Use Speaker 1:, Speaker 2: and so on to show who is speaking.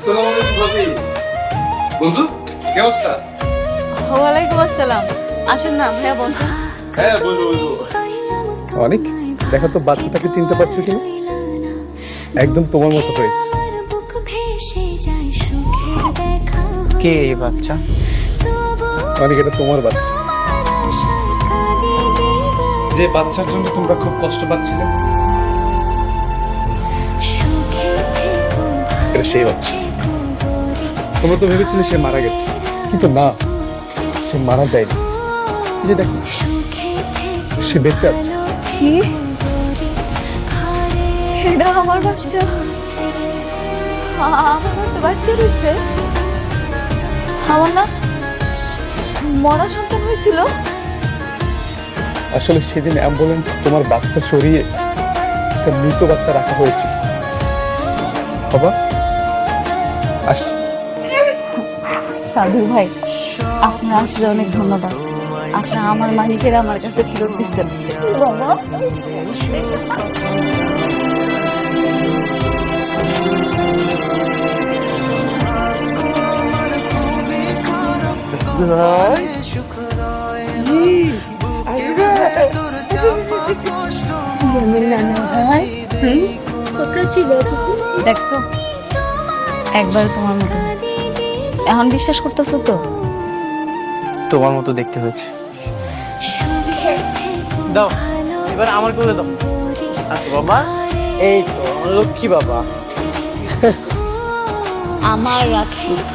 Speaker 1: আসসালামু আলাইকুম ভাবি। বন্ধু কি অবস্থা?
Speaker 2: ওয়ালাইকুম আসসালাম। আসেন না ভাইয়া, বসেন।
Speaker 1: হ্যাঁ বলবো।
Speaker 3: অনেক দেখো তো বাচ্চাটাকে চিনতে পারছো কিনা? একদম তোমার মতো হয়েছে।
Speaker 4: কে এই বাচ্চা?
Speaker 3: অনেক, এটা তোমার বাচ্চা। যে বাচ্চার জন্য তোমরা খুব কষ্ট পাচ্ছিলে, এটা সেই বাচ্চা। তোমরা তো ভেবেছিলে সে মারা গেছে, কিন্তু না, সে মারা যায়নি। এই যে দেখো, সে বেঁচে আছে।
Speaker 2: কি? এটা আমার বাচ্চা? আমার বাচ্চা বাচ্চা রয়েছে? আমার না মরা সন্তান হয়েছিল?
Speaker 3: আসলে সেদিন অ্যাম্বুলেন্স তোমার বাচ্চা সরিয়ে একটা মৃত বাচ্চা রাখা হয়েছিল। বাবা
Speaker 2: সাধু ভাই, আপনার আসলে অনেক ধন্যবাদ। আপনি আমার মালিকের আমার কাছে ফেরত দিচ্ছেন। বাবা দেখছো, একবার তোমার মতো হয়েছে। এখন বিশ্বাস করতেছো তো?
Speaker 4: তোমার মতো দেখতে হয়েছে। দাও, এবার আমার কোলে দাও। আসো বাবা, এই তো আমার লক্ষ্মী বাবা।
Speaker 2: আমার রাজপুত্র।